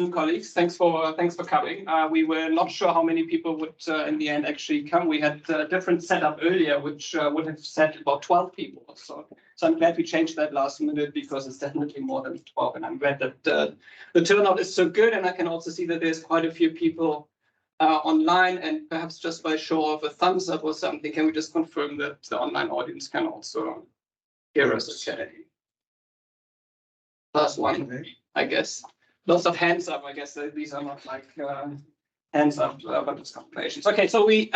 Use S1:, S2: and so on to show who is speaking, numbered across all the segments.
S1: colleagues. Thanks for coming. We were not sure how many people would in the end actually come. We had a different setup earlier, which would have said about 12 people. So I'm glad we changed that last minute because it's definitely more than 12. And I'm glad that the turnout is so good. And I can also see that there's quite a few people online, and perhaps just by show of a thumbs up or something, can we just confirm that the online audience can also hear us okay? Last one, I guess. Lots of hands up. I guess these are not like hands up, but it's confirmations. Okay, so we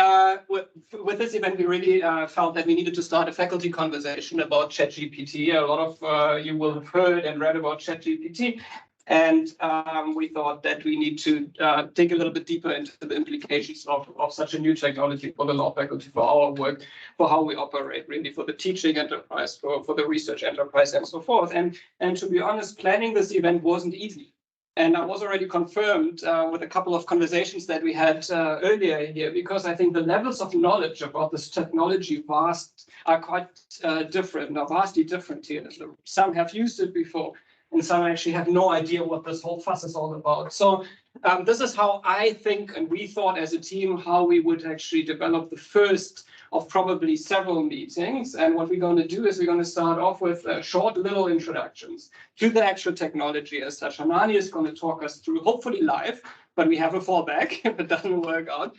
S1: with this event, we really felt that we needed to start a faculty conversation about ChatGPT. A lot of you will have heard and read about ChatGPT. And we thought that we need to dig a little bit deeper into the implications of such a new technology for the law faculty, for our work, for how we operate, really, for the teaching enterprise, for the research enterprise, and so forth. And to be honest, planning this event wasn't easy. And I was already confirmed with a couple of conversations that we had earlier here, because I think the levels of knowledge about this technology are quite different, are vastly different here. Some have used it before, and some actually have no idea what this whole fuss is all about. So this is how I think, and we thought as a team, how we would actually develop the first of probably several meetings. And what we're going to do is we're going to start off with short little introductions to the actual technology as such. Hanani is going to talk us through, hopefully live, but we have a fallback if it doesn't work out,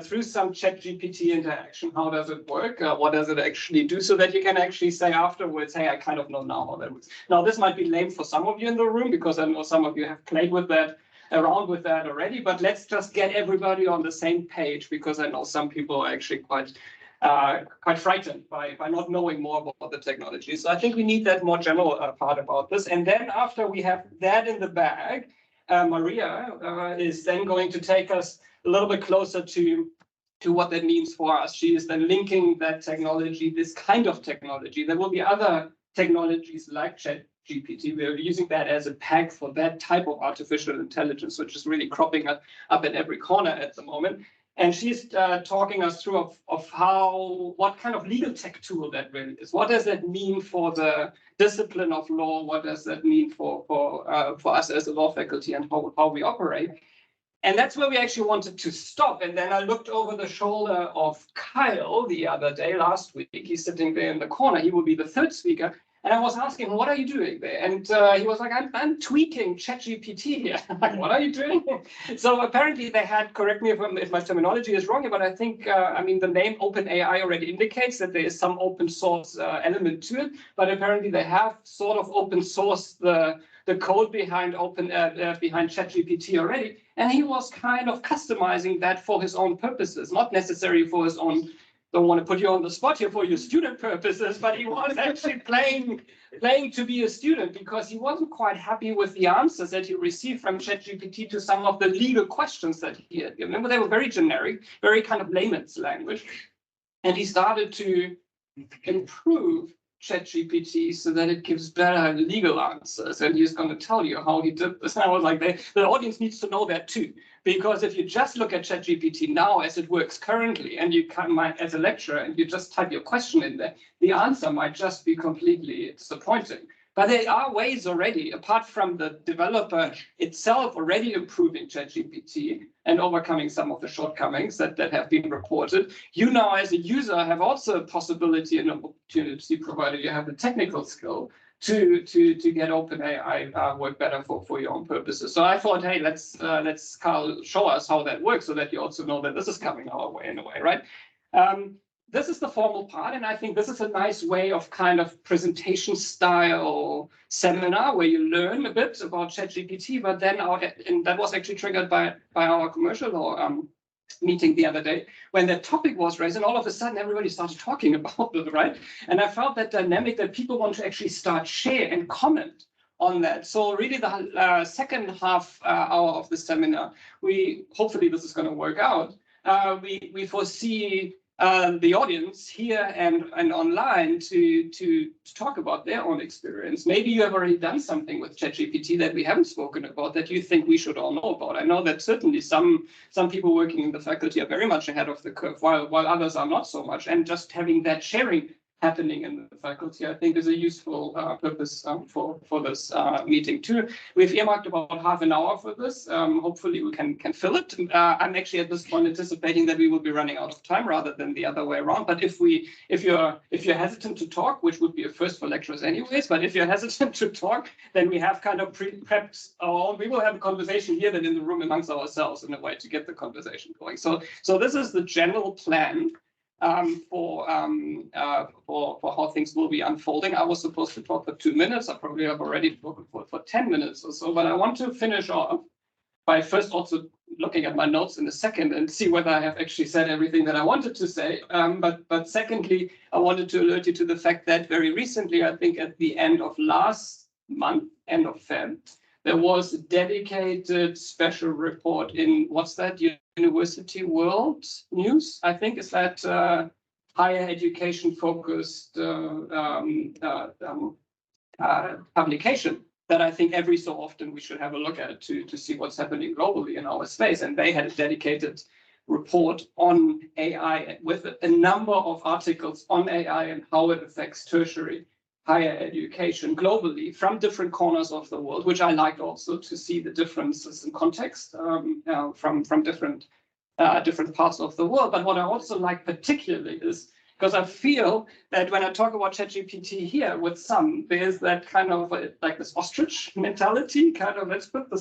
S1: through some ChatGPT interaction. How does it work? What does it actually do? So that you can actually say afterwards, hey, I kind of know now how that works. Now, this might be lame for some of you in the room, because I know some of you have played with that, around with that already, but let's just get everybody on the same page, because I know some people are actually quite frightened by not knowing more about the technology. So I think we need that more general part about this. And then after we have that in the bag, Maria is then going to take us a little bit closer to what that means for us. She is then linking that technology, this kind of technology. There will be other technologies like ChatGPT. We are using that as a pack for that type of artificial intelligence, which is really cropping up in every corner at the moment. And she's talking us through of what kind of legal tech tool that really is. What does that mean for the discipline of law? What does that mean for us as a law faculty, and how we operate? And that's where we actually wanted to stop. And then I looked over the shoulder of Kyle the other day, last week. He's sitting there in the corner. He will be the third speaker. And I was asking him, what are you doing there? And he was like, I'm tweaking ChatGPT here. I'm like, what are you doing? So apparently they had, correct me if my terminology is wrong, but I think, the name OpenAI already indicates that there is some open source element to it. But apparently they have sort of open sourced the code behind ChatGPT already. And he was kind of customizing that for his own purposes, not necessarily for his own. Don't want to put you on the spot here for your student purposes, but he was actually playing to be a student, because he wasn't quite happy with the answers that he received from ChatGPT to some of the legal questions that he had given. But they were very generic, very kind of layman's language. And he started to improve ChatGPT so that it gives better legal answers. And he's going to tell you how he did this. And I was like, the audience needs to know that too. Because if you just look at ChatGPT now as it works currently, and you come as a lecturer and you just type your question in there, the answer might just be completely disappointing. But there are ways already, apart from the developer itself already improving ChatGPT and overcoming some of the shortcomings that have been reported. You now, as a user, have also a possibility and opportunity, provided you have the technical skill, to get OpenAI work better for your own purposes. So I thought, hey, let's Carl show us how that works, so that you also know that this is coming our way in a way, right? This is the formal part, and I think this is a nice way of kind of presentation style seminar where you learn a bit about ChatGPT, but then and that was actually triggered by our commercial law meeting the other day, when that topic was raised, and all of a sudden everybody started talking about it, right? And I felt that dynamic that people want to actually start share and comment on that. So really the second half hour of the seminar, hopefully this is going to work out. We foresee the audience here and online to talk about their own experience. Maybe you have already done something with ChatGPT that we haven't spoken about that you think we should all know about. I know that certainly some people working in the faculty are very much ahead of the curve, while others are not so much. And just having that sharing happening in the faculty, I think is a useful purpose for this meeting too. We've earmarked about half an hour for this. Hopefully we can fill it. I'm actually at this point anticipating that we will be running out of time rather than the other way around. But if you're hesitant to talk, which would be a first for lecturers anyways, but if you're hesitant to talk, then we have kind of prepped we will have a conversation here then in the room amongst ourselves in a way to get the conversation going. So this is the general plan for how things will be unfolding. I was supposed to talk for 2 minutes. I probably have already spoken for 10 minutes or so, but I want to finish off by first also looking at my notes in a second and see whether I have actually said everything that I wanted to say. But secondly, I wanted to alert you to the fact that very recently, I think at the end of last month, end of Feb, there was a dedicated special report in, what's that, University World News, I think, is that higher education focused publication that I think every so often we should have a look at to see what's happening globally in our space. And they had a dedicated report on AI with a number of articles on AI and how it affects tertiary higher education globally from different corners of the world, which I liked also to see the differences in context from different parts of the world. But what I also like particularly is, because I feel that when I talk about ChatGPT here with some, there's that kind of like this ostrich mentality, kind of let's put the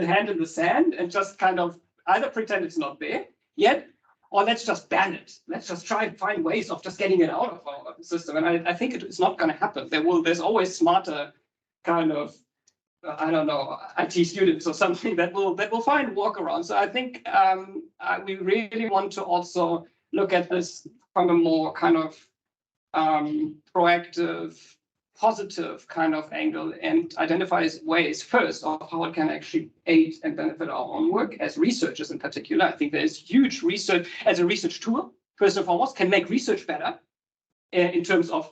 S1: hand in the sand and just kind of either pretend it's not there yet, or let's just ban it. Let's just try and find ways of just getting it out of our system. And I think it's not going to happen. There's always smarter kind of, I don't know, IT students or something that will find workarounds. So I think we really want to also look at this from a more kind of proactive, positive kind of angle and identify ways first of how it can actually aid and benefit our own work as researchers in particular. I think there's huge research as a research tool, first and foremost, can make research better in terms of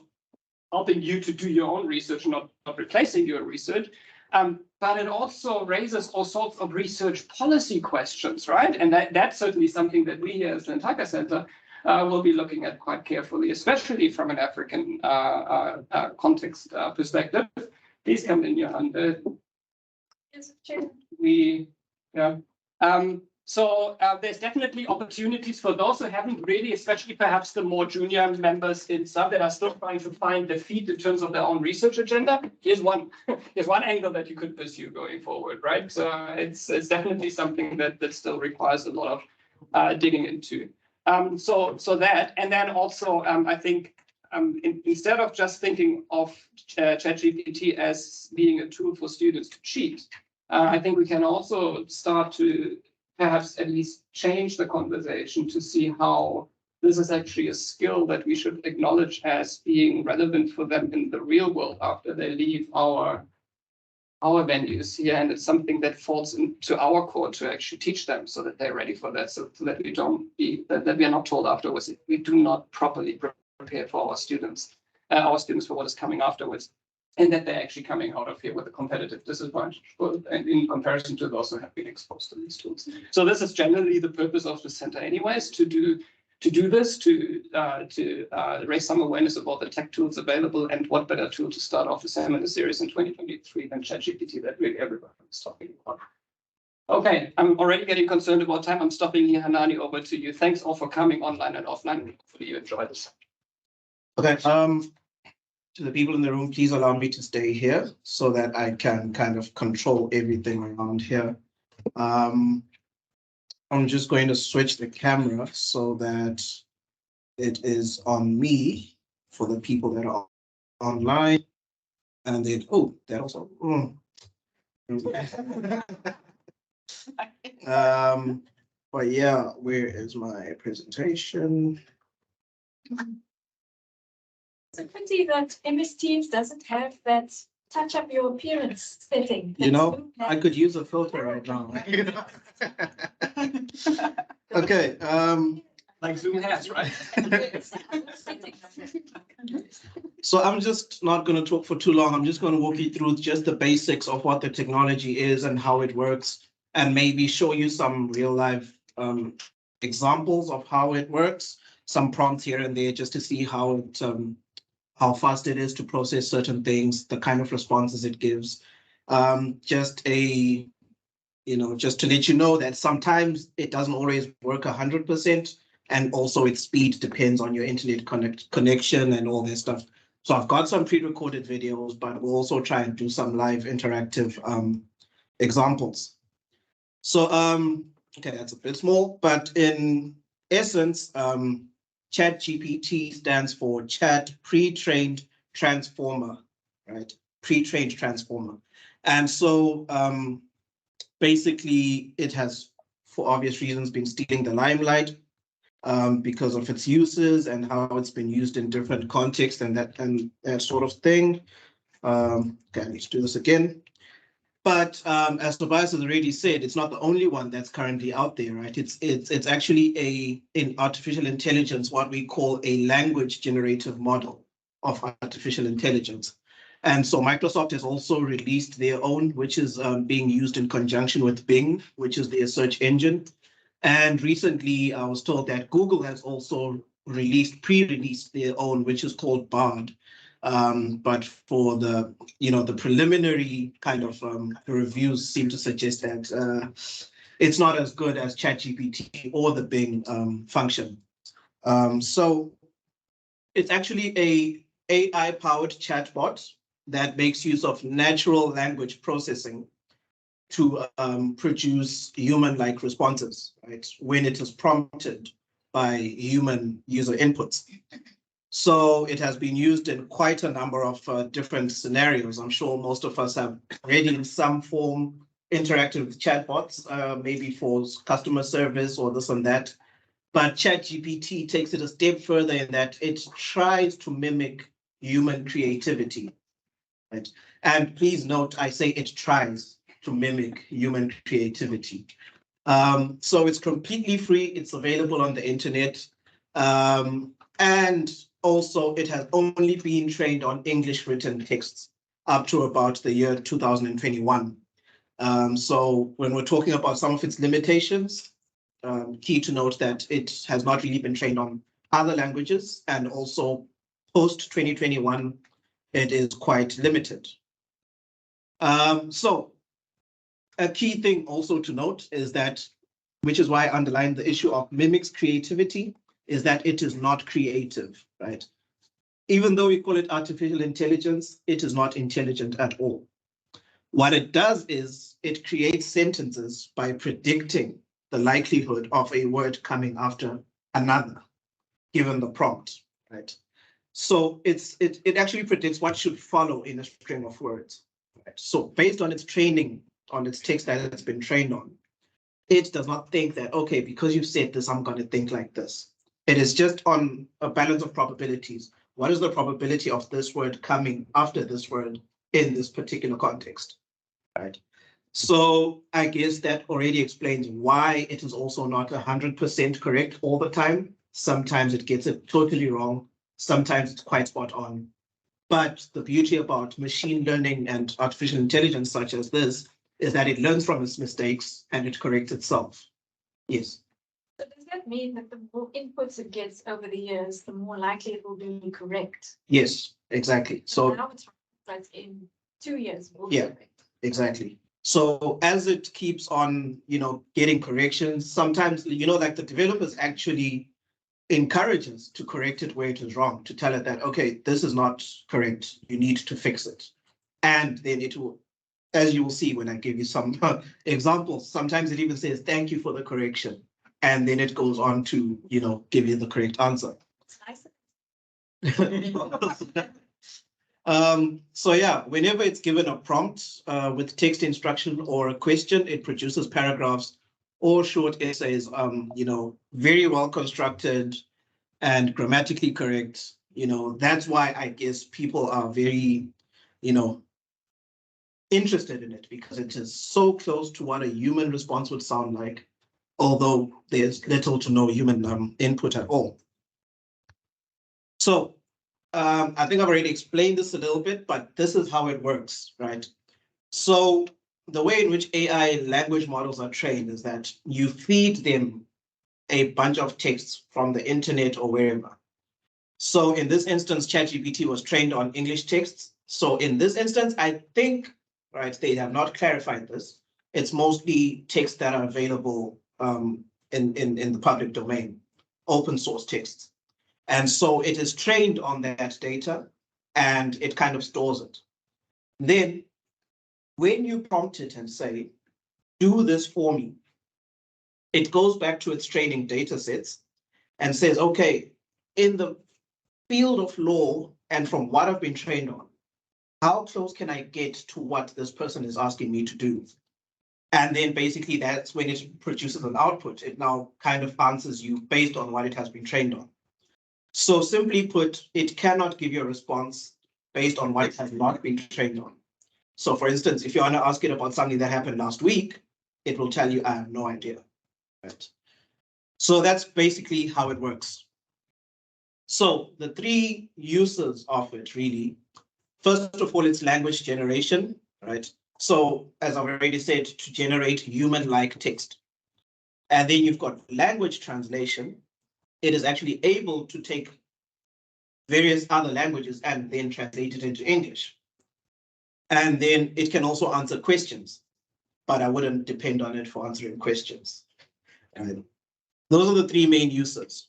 S1: helping you to do your own research, not replacing your research. But it also raises all sorts of research policy questions, right? And that's certainly something that we here as the Intaka Centre will be looking at quite carefully, especially from an African context perspective. Please come in, Johan.
S2: Yes, Chair.
S1: So there's definitely opportunities for those who haven't really, especially perhaps the more junior members in SUB that are still trying to find their feet in terms of their own research agenda. Here's one angle that you could pursue going forward, right? So it's definitely something that still requires a lot of digging into. So that, and then also I think instead of just thinking of ChatGPT as being a tool for students to cheat, I think we can also start to perhaps at least change the conversation to see how this is actually a skill that we should acknowledge as being relevant for them in the real world after they leave our venues here. And it's something that falls into our core to actually teach them so that they're ready for that, so that that we are not told afterwards we do not properly prepare for our students for what is coming afterwards, and that they're actually coming out of here with a competitive disadvantage in comparison to those who have been exposed to these tools. So this is generally the purpose of the center anyways, to do this, to raise some awareness about the tech tools available, and what better tool to start off the seminar series in 2023 than ChatGPT that really everybody is talking about. Okay, I'm already getting concerned about time. I'm stopping here. Hanani, over to you. Thanks all for coming online and offline. Hopefully you enjoy this.
S3: Okay, to the people in the room, please allow me to stay here so that I can kind of control everything around here. I'm just going to switch the camera so that it is on me for the people that are online. And then, oh, that also. But yeah, where is my presentation?
S2: It's a pity that MS Teams doesn't have that touch up your appearance setting.
S3: You know, I could use a filter right now. Okay.
S1: Like Zoom has, right?
S3: So I'm just not going to talk for too long. I'm just going to walk you through just the basics of what the technology is and how it works, and maybe show you some real life examples of how it works, some prompts here and there just to see how how fast it is to process certain things, the kind of responses it gives. Just to let you know that sometimes it doesn't always work 100%, and also its speed depends on your internet connection and all that stuff. So I've got some pre-recorded videos, but we'll also try and do some live interactive examples. So, okay, that's a bit small, but in essence, ChatGPT stands for Chat Pre-trained Transformer, right? Pre-trained Transformer. And so basically it has, for obvious reasons, been stealing the limelight because of its uses and how it's been used in different contexts and that sort of thing. Okay, I need to do this again. But as Tobias has already said, it's not the only one that's currently out there, right? It's actually in artificial intelligence, what we call a language generative model of artificial intelligence. And so Microsoft has also released their own, which is being used in conjunction with Bing, which is their search engine. And recently I was told that Google has also pre-released their own, which is called Bard. But for the preliminary kind of reviews seem to suggest that it's not as good as ChatGPT or the Bing function. So it's actually a AI-powered chatbot that makes use of natural language processing to produce human-like responses, right, when it is prompted by human user inputs. So it has been used in quite a number of different scenarios. I'm sure most of us have already in some form interacted with chatbots, maybe for customer service or this and that. But ChatGPT takes it a step further in that it tries to mimic human creativity, right? And please note, I say it tries to mimic human creativity. So it's completely free. It's available on the internet. And also, it has only been trained on English written texts up to about the year 2021. So when we're talking about some of its limitations, key to note that it has not really been trained on other languages, and also post 2021, it is quite limited. So a key thing also to note is that, which is why I underlined the issue of mimics creativity, is that it is not creative, right? Even though we call it artificial intelligence, it is not intelligent at all. What it does is it creates sentences by predicting the likelihood of a word coming after another, given the prompt, right? So it actually predicts what should follow in a string of words, right? So based on its training, on its text that it's been trained on, it does not think that, okay, because you've said this, I'm going to think like this. It is just on a balance of probabilities. What is the probability of this word coming after this word in this particular context, right? So I guess that already explains why it is also not 100% correct all the time. Sometimes it gets it totally wrong. Sometimes it's quite spot on. But the beauty about machine learning and artificial intelligence such as this is that it learns from its mistakes and it corrects itself. Yes.
S2: So does that mean that the more inputs it gets over the years, the more likely it will be correct?
S3: Yes, exactly. So
S2: now it's right, in 2 years.
S3: Yeah, exactly. So as it keeps on, getting corrections, sometimes, like the developers actually encourage us to correct it where it is wrong, to tell it that, okay, this is not correct, you need to fix it. And then it will, as you will see when I give you some examples, sometimes it even says, thank you for the correction. And then it goes on to, give you the correct answer.
S2: It's nice.
S3: So yeah, whenever it's given a prompt with text instruction or a question, it produces paragraphs or short essays, very well constructed and grammatically correct. That's why I guess people are very, interested in it, because it is so close to what a human response would sound like, although there's little to no human input at all. So I think I've already explained this a little bit, but this is how it works, right? So the way in which AI language models are trained is that you feed them a bunch of texts from the internet or wherever. So in this instance, ChatGPT was trained on English texts. So in this instance, I think, right, they have not clarified this. It's mostly texts that are available in the public domain, open source texts. And so it is trained on that data and it kind of stores it. Then when you prompt it and say, do this for me, it goes back to its training data sets and says, okay, in the field of law and from what I've been trained on, how close can I get to what this person is asking me to do? And then basically that's when it produces an output. It now kind of answers you based on what it has been trained on. So simply put, it cannot give you a response based on what it has not been trained on. So for instance, if you want to ask it about something that happened last week, it will tell you, I have no idea. Right? So that's basically how it works. So the three uses of it really, first of all, it's language generation, right? So as I've already said, to generate human-like text. And then you've got language translation. It is actually able to take various other languages and then translate it into English. And then it can also answer questions, but I wouldn't depend on it for answering questions. And those are the three main uses.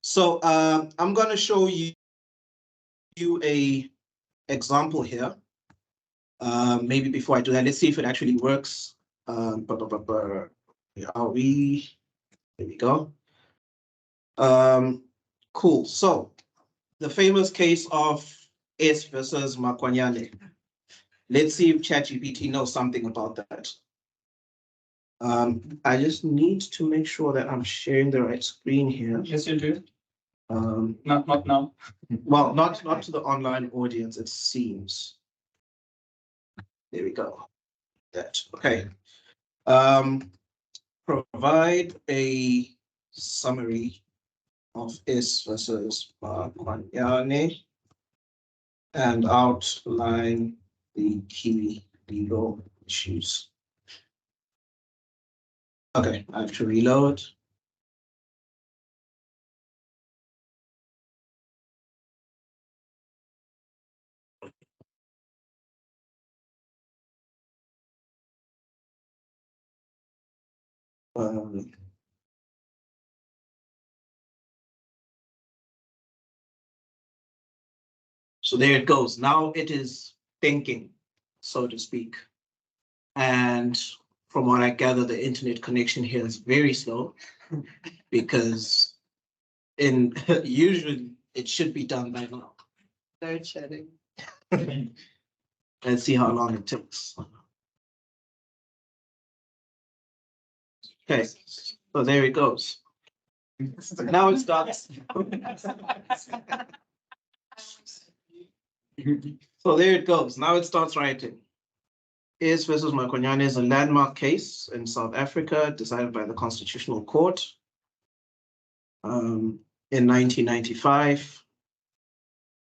S3: So I'm going to show you a example here. Maybe before I do that, let's see if it actually works. Where are we? There we go. Cool. So the famous case of S versus Makwanyane. Let's see if ChatGPT knows something about that. I just need to make sure that I'm sharing the right screen here.
S1: Yes, you do.
S3: Not
S1: now.
S3: Well, not to the online audience, it seems. There we go. That okay. Provide a summary of S versus Makwanyane and outline the key legal issues. Okay, I have to reload. So there it goes. Now it is thinking, so to speak. And from what I gather, the internet connection here is very slow because usually it should be done by now.
S4: Load shedding.
S3: Let's see how long it takes. Okay, so there it goes. Now it starts. So there it goes. Now it starts writing. S versus Makwanyane is a landmark case in South Africa decided by the Constitutional Court in 1995.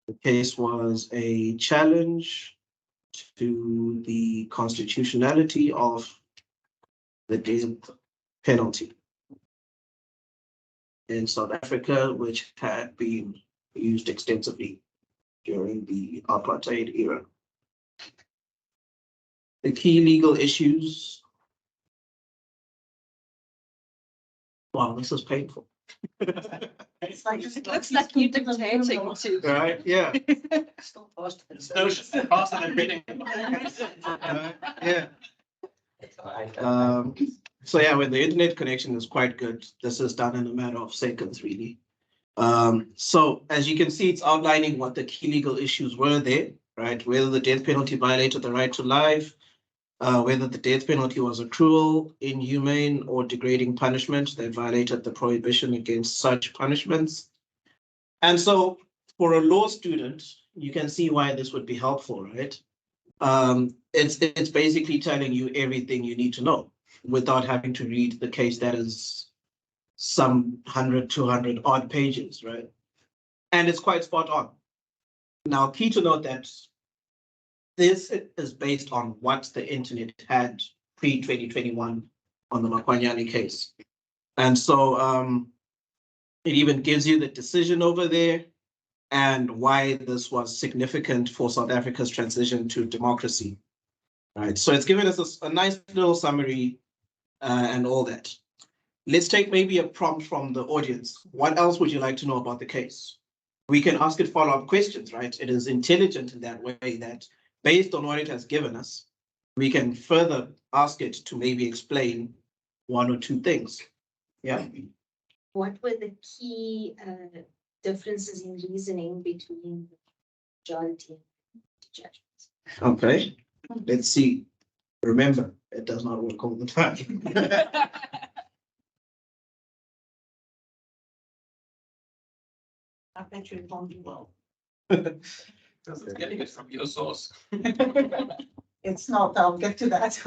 S3: The case was a challenge to the constitutionality of the death penalty in South Africa, which had been used extensively during the apartheid era. The key legal issues. Wow, this is painful.
S4: It's like, it looks like you're dictating to.
S3: Right, yeah.
S4: Still faster than
S1: Faster than reading.
S3: Yeah. So yeah, when the internet connection is quite good, this is done in a matter of seconds, really. So as you can see, it's outlining what the key legal issues were there, right? Whether the death penalty violated the right to life, whether the death penalty was a cruel, inhumane, or degrading punishment that violated the prohibition against such punishments. And so for a law student, you can see why this would be helpful, right? It's basically telling you everything you need to know without having to read the case that is some 100, 200 odd pages, right? And it's quite spot on. Now, key to note that this is based on what the internet had pre-2021 on the Makwanyane case. And so it even gives you the decision over there. and why this was significant for South Africa's transition to democracy. Right, so it's given us a nice little summary and all that. Let's take maybe a prompt from the audience. What else would you like to know about the case? We can ask it follow-up questions, right? It is intelligent in that way that based on what it has given us, we can further ask it to maybe explain one or two things. Yeah.
S4: What were the key differences in reasoning between the majority and judgments?
S3: Okay, let's see. Remember, it does not work all the time.
S5: I bet you it won't do well.
S1: Because it's getting it from your source.
S5: It's not, I'll get to that.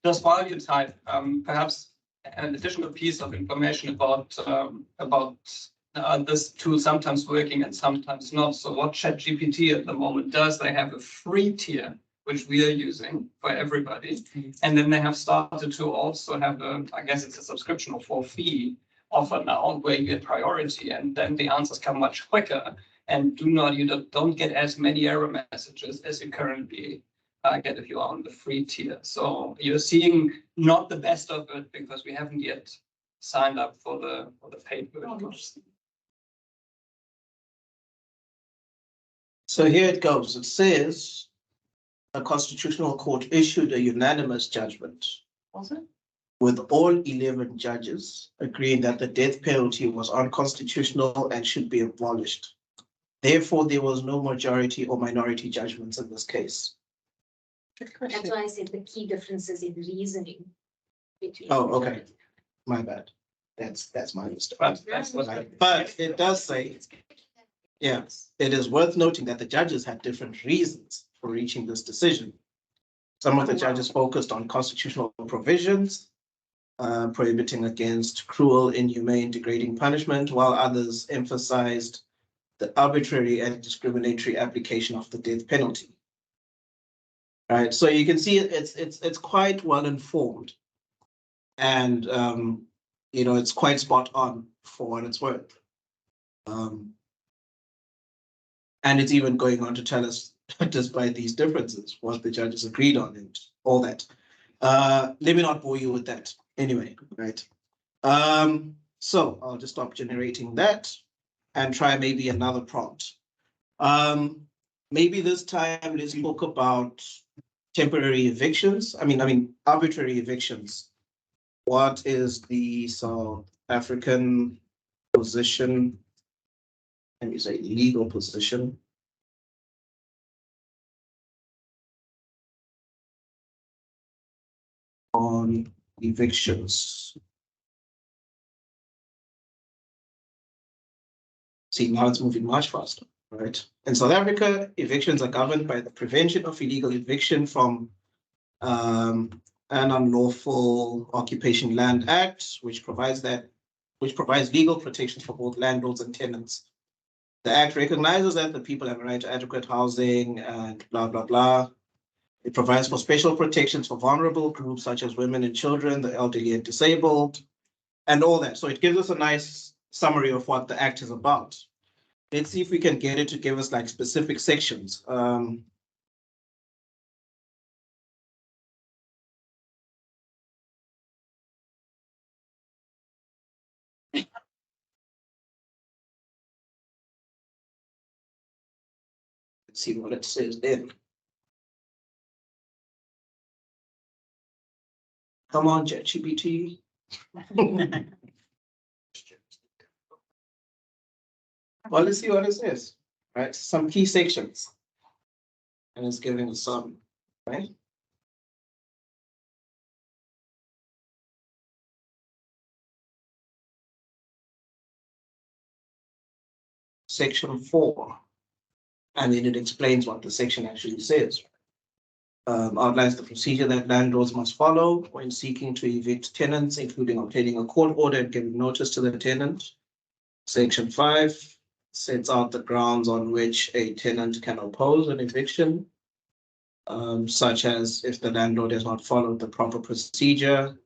S1: Just while you type, perhaps an additional piece of information about this tool sometimes working and sometimes not. So what ChatGPT at the moment does, they have a free tier, which we are using for everybody. And then they have started to also have I guess it's a subscription or fee offer now where you get priority, and then the answers come much quicker and you don't get as many error messages as you currently get if you are on the free tier. So you're seeing not the best of it because we haven't yet signed up for the paid version.
S3: So here it goes. It says a constitutional court issued a unanimous judgment
S5: Was it?
S3: with all 11 judges agreeing that the death penalty was unconstitutional and should be abolished. Therefore, there was no majority or minority judgments in this case.
S5: Good
S4: That's
S5: question.
S4: why I said the key differences in reasoning between.
S3: Oh,
S4: the
S3: okay.
S4: judges.
S3: My bad. That's my mistake.
S1: But that's what
S3: But it does say, yeah, it is worth noting that the judges had different reasons for reaching this decision. Some of the judges focused on constitutional provisions, prohibiting against cruel, inhumane, degrading punishment, while others emphasized the arbitrary and discriminatory application of the death penalty. Right, so you can see it's quite well informed, and it's quite spot on for what it's worth. And it's even going on to tell us, despite these differences, what the judges agreed on and all that. Let me not bore you with that anyway, right? So I'll just stop generating that and try maybe another prompt. Maybe this time let's talk about temporary evictions. I mean arbitrary evictions. What is the South African position? Let me say legal position on evictions. See, now it's moving much faster, right? In South Africa, evictions are governed by the Prevention of Illegal Eviction from an Unlawful Occupation Land Act, which provides legal protections for both landlords and tenants. The Act recognizes that the people have a right to adequate housing and blah, blah, blah. It provides for special protections for vulnerable groups such as women and children, the elderly and disabled, and all that. So it gives us a nice summary of what the Act is about. Let's see if we can get it to give us like specific sections. Let's see what it says then. Come on, ChatGPT. Well, let's see what it says, right? Some key sections. And it's giving us some, right? Section 4. And then it explains what the section actually says. Outlines the procedure that landlords must follow when seeking to evict tenants, including obtaining a court order and giving notice to the tenant. Section 5 sets out the grounds on which a tenant can oppose an eviction, such as if the landlord has not followed the proper procedure,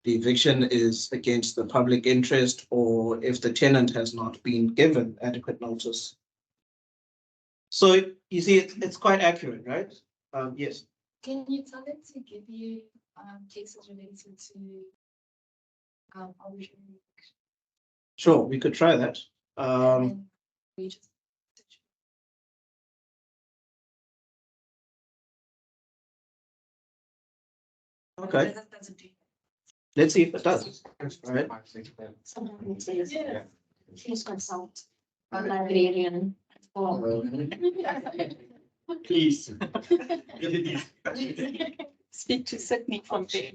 S3: the eviction is against the public interest or if the tenant has not been given adequate notice. So you see, it's quite accurate, right? Yes.
S2: Can you tell it to give you cases related to original
S3: Sure, we could try that.
S2: we just
S3: Okay,
S2: that doesn't do
S3: let's see if it does. Right.
S4: Sometimes it says,
S2: Yeah.
S4: please consult a librarian or
S1: Please.
S2: Speak to Sydney from there.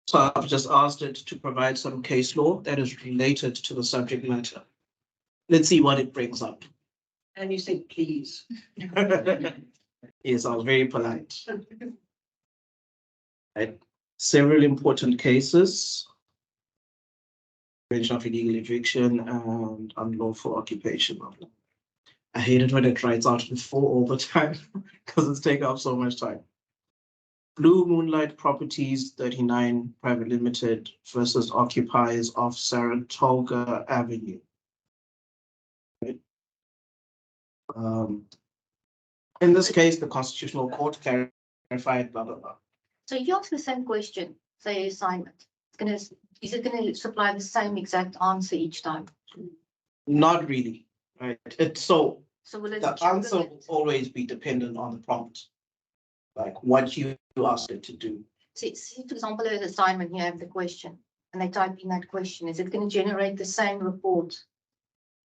S3: So I've just asked it to provide some case law that is related to the subject matter. Let's see what it brings up.
S5: And you say, please.
S3: Yes, I was very polite. Right. Several important cases. Prevention of illegal eviction and unlawful occupation. I hate it when it writes out before all the time because it's taking up so much time. Blue Moonlight Properties 39 Private Limited versus occupiers of Saratoga Avenue. Right. In this case, the Constitutional Court clarified, blah, blah, blah.
S4: So if you ask the same question, say assignment, is it gonna supply the same exact answer each time?
S3: Not really, right? So
S4: will it?
S3: the answer will always be dependent on the prompt, like what you ask it to do.
S4: See, for example, an assignment, you have the question and they type in that question. Is it going to generate the same report?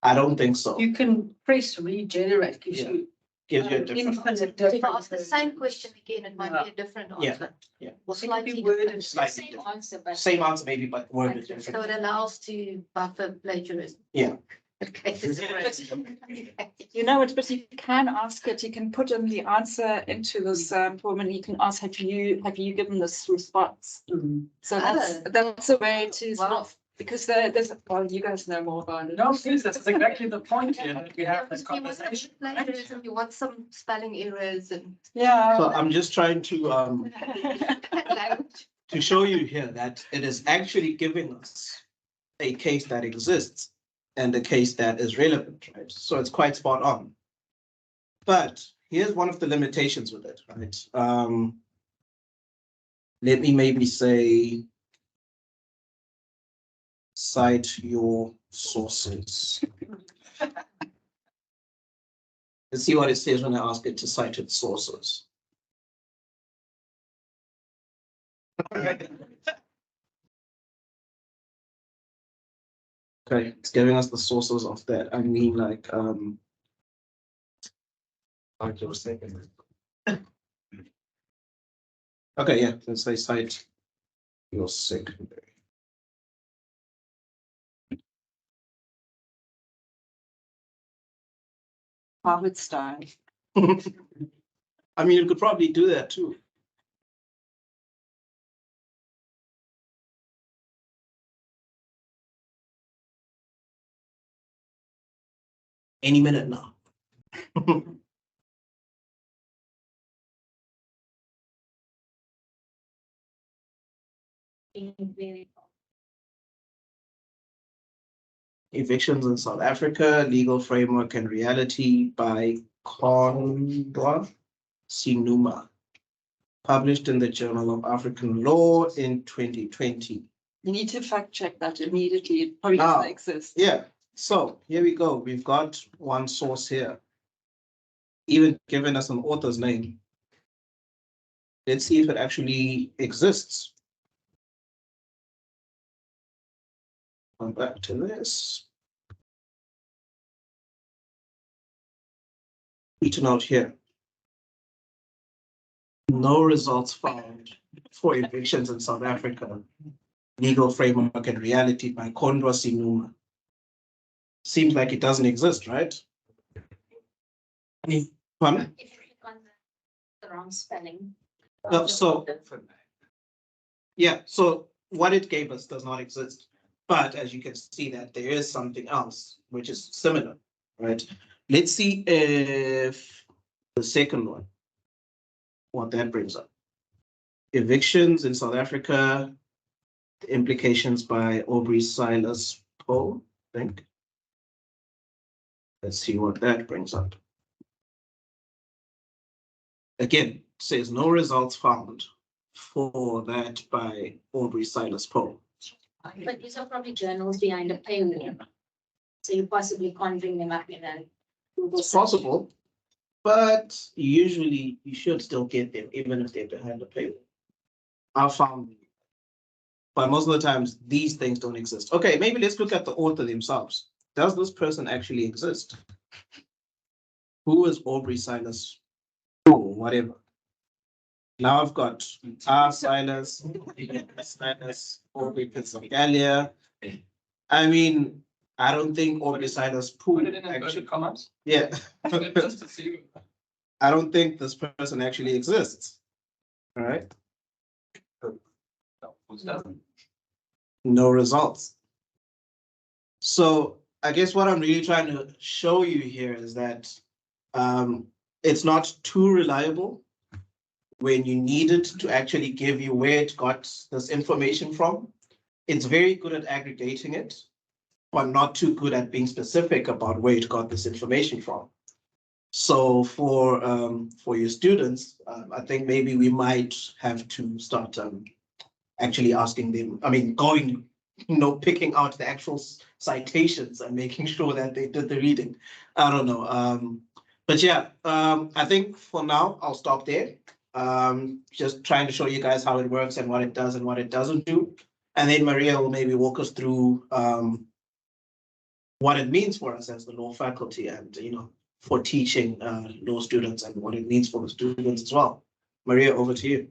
S3: I don't think so.
S5: You can press regenerate, gives
S3: Yeah.
S5: you
S3: Gives you a different.
S5: infinite
S4: So if I
S5: different.
S4: ask the same question again, it might be a different
S3: Yeah,
S4: answer.
S3: yeah.
S4: Or
S5: It can
S4: slightly
S5: be worded
S4: different.
S3: Slightly
S5: same
S3: different.
S5: answer, but
S3: Same answer maybe, but worded
S4: So
S3: differently.
S4: it allows to buffer plagiarism.
S3: Yeah.
S4: Okay, this is great.
S6: You know what, but you can ask it, you can put in the answer into this form and you can ask, have you given this response? So that's a way to sort of, because there's, well, you guys know more about it.
S1: No, please, that's exactly the point here, that we have this
S4: If you want some
S1: conversation.
S4: plagiarism, you want some spelling errors and
S6: Yeah.
S3: So I'm just trying to
S4: language.
S3: show you here that it is actually giving us a case that exists and a case that is relevant, right? So it's quite spot on. But here's one of the limitations with it, right? Let me maybe say, cite your sources. Let's see what it says when I ask it to cite its sources. Okay, it's giving us the sources of that. I mean, like, okay, yeah, let's say cite your secondary.
S6: Harvard style.
S3: I mean, you could probably do that too. Any minute now. Evictions in South Africa, Legal Framework and Reality by Kondwa Sinuma, published in the Journal of African Law in 2020.
S6: You need to fact check that immediately. It probably
S3: Ah,
S6: doesn't exist.
S3: Yeah, so here we go. We've got one source here, even given us an author's name. Let's see if it actually exists. Come back to this. Written out here. No results found for evictions in South Africa. Legal Framework and Reality by Kondwa Sinuma. Seems like it doesn't exist, right? Pardon?
S4: If you click on the wrong spelling.
S3: So, yeah, so what it gave us does not exist. But as you can see that there is something else which is similar, right? let's see if the second one, what that brings up. Evictions in South Africa, the implications by Aubrey Silas Poe, I think. Let's see what that brings up. Again, says no results found for that by Aubrey Silas Poe.
S4: But these are probably journals behind a paywall. So you possibly can't bring them up in a Google
S3: It's
S4: search.
S3: possible, but usually you should still get them, even if they're behind a paywall. I found, but most of the times these things don't exist. Okay, maybe let's look at the author themselves. Does this person actually exist? Who is Aubrey Silas? Oh, whatever. Now I've got Silas, Aubrey Piscagalia. I mean, I don't think Aubrey Silas
S1: Put it in inverted commas.
S3: Yeah.
S1: Just to see.
S3: I don't think this person actually exists. All right.
S1: No, who doesn't?
S3: No results. So I guess what I'm really trying to show you here is that it's not too reliable when you need it to actually give you where it got this information from. It's very good at aggregating it, but not too good at being specific about where it got this information from. So for your students, I think maybe we might have to start actually asking them, I mean, going, picking out the actual citations and making sure that they did the reading. I don't know. But yeah, I think for now, I'll stop there. Just trying to show you guys how it works and what it does and what it doesn't do. And then Maria will maybe walk us through what it means for us as the law faculty and, for teaching law students and what it means for the students as well. Maria, over to you.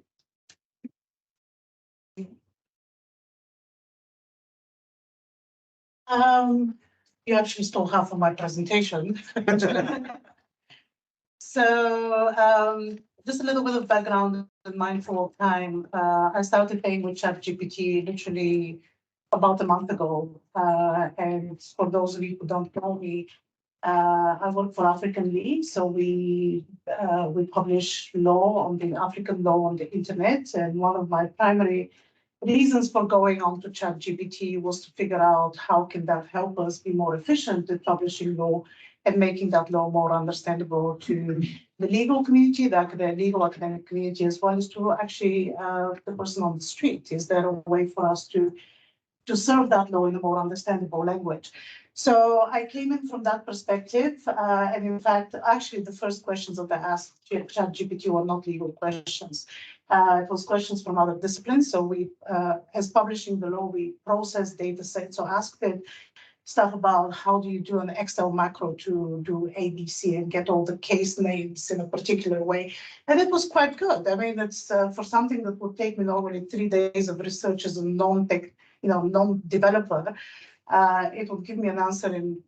S5: You actually stole half of my presentation. So just a little bit of background and mindful of time. I started playing with ChatGPT literally about a month ago. And for those of you who don't know me, I work for African League, so we publish law on the African law on the internet. And one of my primary reasons for going on to ChatGPT was to figure out how can that help us be more efficient in publishing law and making that law more understandable to the legal community, the legal academic community, as well as to actually the person on the street. Is there a way for us to serve that law in a more understandable language? So I came in from that perspective, and in fact, actually, the first questions that I asked ChatGPT were not legal questions. It was questions from other disciplines. So we, as publishing the law, we process data sets. So asked it stuff about how do you do an Excel macro to do ABC and get all the case names in a particular way. And it was quite good. I mean, it's for something that would take me normally 3 days of research as a non-tech, non-developer, it would give me an answer in,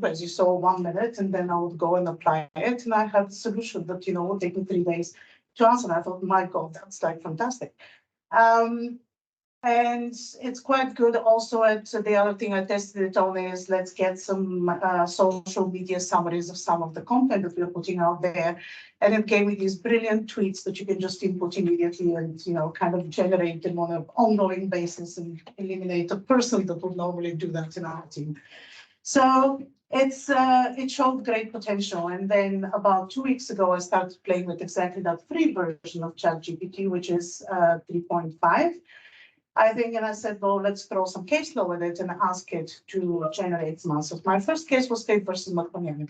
S5: as you saw, 1 minute, and then I would go and apply it. And I had a solution that, would take me 3 days to answer. And I thought, my God, that's like fantastic. And it's quite good also at the other thing I tested it on is let's get some social media summaries of some of the content that we're putting out there. And it gave me these brilliant tweets that you can just input immediately and, kind of generate them on an ongoing basis and eliminate a person that would normally do that in our team. So it showed great potential. And then about 2 weeks ago, I started playing with exactly that free version of ChatGPT, which is 3.5. I think, and I said, well, let's throw some case law with it and ask it to generate some answers. My first case was State versus Makwanyane.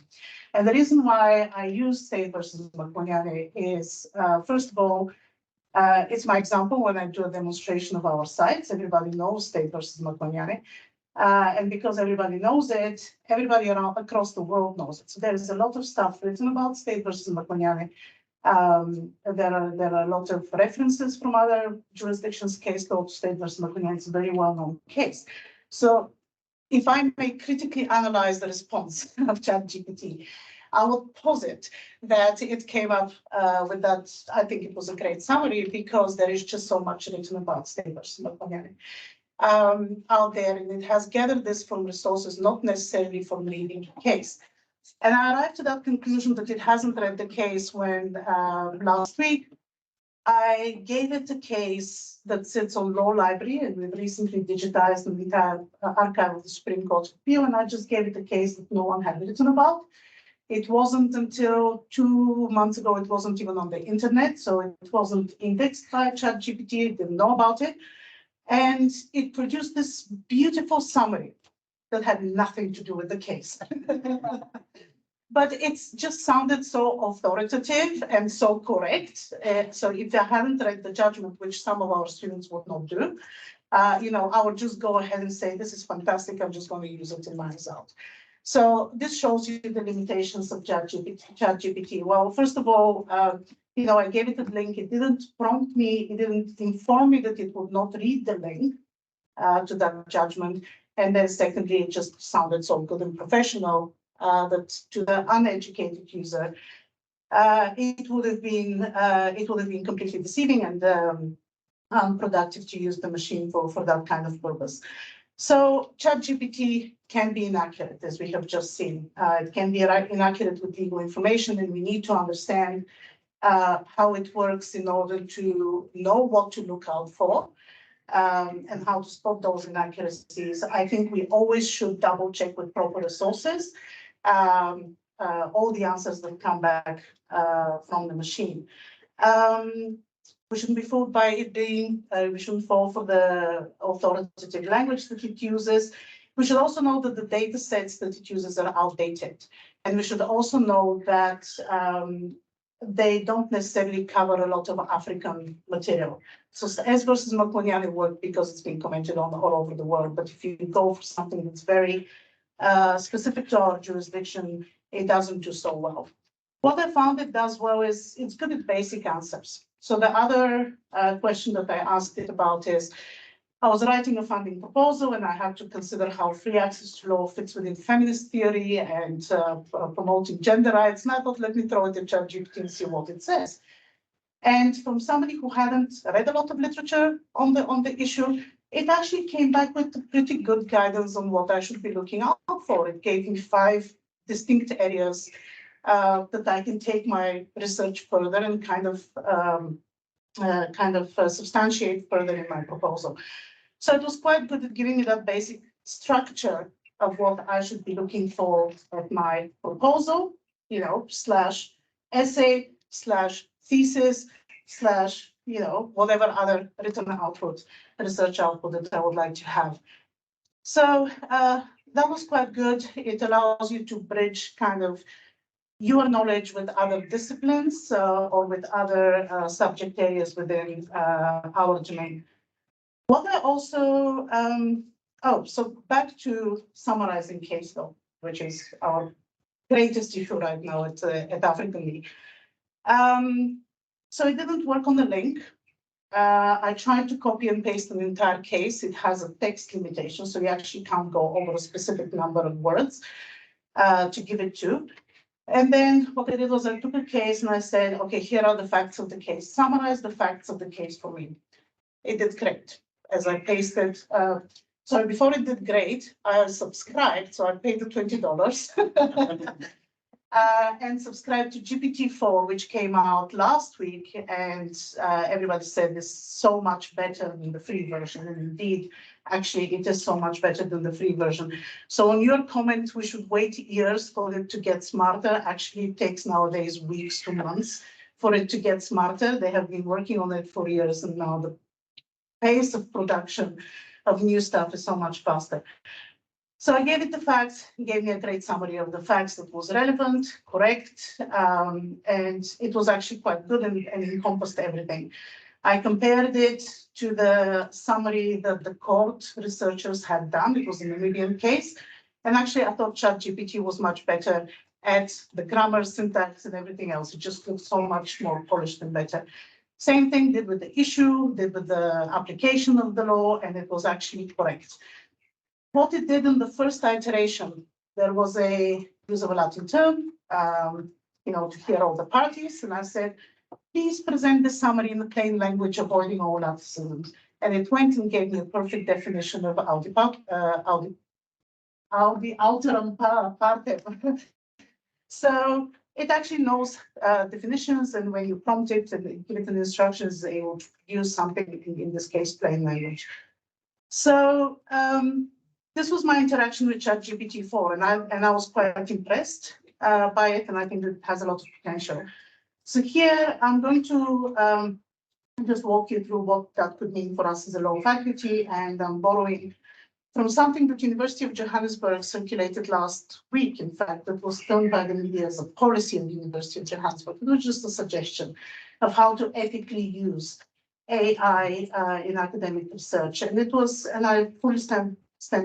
S5: And the reason why I use State versus Makwanyane is, first of all, it's my example when I do a demonstration of our sites. Everybody knows State versus Makwanyane. And because everybody knows it, everybody across the world knows it. So there is a lot of stuff written about State versus Makwanyane. There are a lot of references from other jurisdictions, case law to State versus Makwanyane. It's a very well-known case. So if I may critically analyze the response of ChatGPT, I would posit that it came up with that. I think it was a great summary because there is just so much written about State versus Makwanyane out there, and it has gathered this from resources, not necessarily from reading the case. And I arrived to that conclusion that it hasn't read the case when last week I gave it a case that sits on Law Library, and we've recently digitized the entire archive of the Supreme Court Appeal, and I just gave it a case that no one had written about. It wasn't until 2 months ago, it wasn't even on the internet, so it wasn't indexed by ChatGPT, didn't know about it. And it produced this beautiful summary that had nothing to do with the case. But it's just sounded so authoritative and so correct. So if they hadn't read the judgment, which some of our students would not do, I would just go ahead and say, this is fantastic, I'm just going to use it in my result. So this shows you the limitations of ChatGPT. Well, first of all, I gave it a link. It didn't prompt me. It didn't inform me that it would not read the link to that judgment. And then secondly, it just sounded so good and professional that to the uneducated user, it would have been completely deceiving and unproductive to use the machine for that kind of purpose. So ChatGPT can be inaccurate, as we have just seen. It can be inaccurate with legal information, and we need to understand how it works in order to know what to look out for and how to spot those inaccuracies. I think we always should double check with proper resources all the answers that come back from the machine. We shouldn't be fooled by it being, we shouldn't fall for the authoritative language that it uses. We should also know that the data sets that it uses are outdated. And we should also know that they don't necessarily cover a lot of African material. So S versus Makonyane work because it's been commented on all over the world. But if you go for something that's very specific to our jurisdiction, it doesn't do so well. What I found it does well is it's good at basic answers. So the other question that I asked it about is, I was writing a funding proposal and I had to consider how free access to law fits within feminist theory and promoting gender rights. And I thought, let me throw it at ChatGPT and see what it says. And from somebody who hadn't read a lot of literature on the issue, it actually came back with pretty good guidance on what I should be looking out for. It gave me 5 distinct areas that I can take my research further and kind of substantiate further in my proposal. So it was quite good at giving me that basic structure of what I should be looking for at my proposal, slash essay, slash thesis, slash, whatever other written output, research output that I would like to have. So that was quite good. It allows you to bridge kind of your knowledge with other disciplines or with other subject areas within our domain. What I also, so back to summarizing case law, which is our greatest issue right now at African League. So it didn't work on the link. I tried to copy and paste an entire case. It has a text limitation, so you actually can't go over a specific number of words to give it to. And then what I did was I took a case and I said, okay, here are the facts of the case. Summarize the facts of the case for me. It did great. As I pasted, so before it did great, I subscribed, so I paid the $20 and subscribed to GPT-4, which came out last week, and everybody said it's so much better than the free version, and indeed, actually, it is so much better than the free version. So on your comment, we should wait years for it to get smarter. Actually, it takes nowadays weeks to months for it to get smarter. They have been working on it for years, and now the pace of production of new stuff is so much faster. So I gave it the facts, gave me a great summary of the facts that was relevant, correct, and it was actually quite good and encompassed everything. I compared it to the summary that the court researchers had done. It was a Namibian case. And actually, I thought ChatGPT was much better at the grammar, syntax, and everything else. It just looked so much more polished and better. Same thing did with the issue, did with the application of the law, and it was actually correct. What it did in the first iteration, there was a use of a Latin term, to hear all the parties, and I said, please present the summary in the plain language, avoiding all Laticisms. And it went and gave me a perfect definition of audi alteram partem. So it actually knows definitions, and when you prompt it and give it the instructions, it will use something, in this case, plain language. So this was my interaction with ChatGPT 4, and I was quite impressed by it, and I think it has a lot of potential. So here I'm going to just walk you through what that could mean for us as a law faculty, and I'm borrowing from something that University of Johannesburg circulated last week. In fact, that was done by the media as a policy of the University of Johannesburg. It was just a suggestion of how to ethically use AI in academic research. And it was, and I fully stand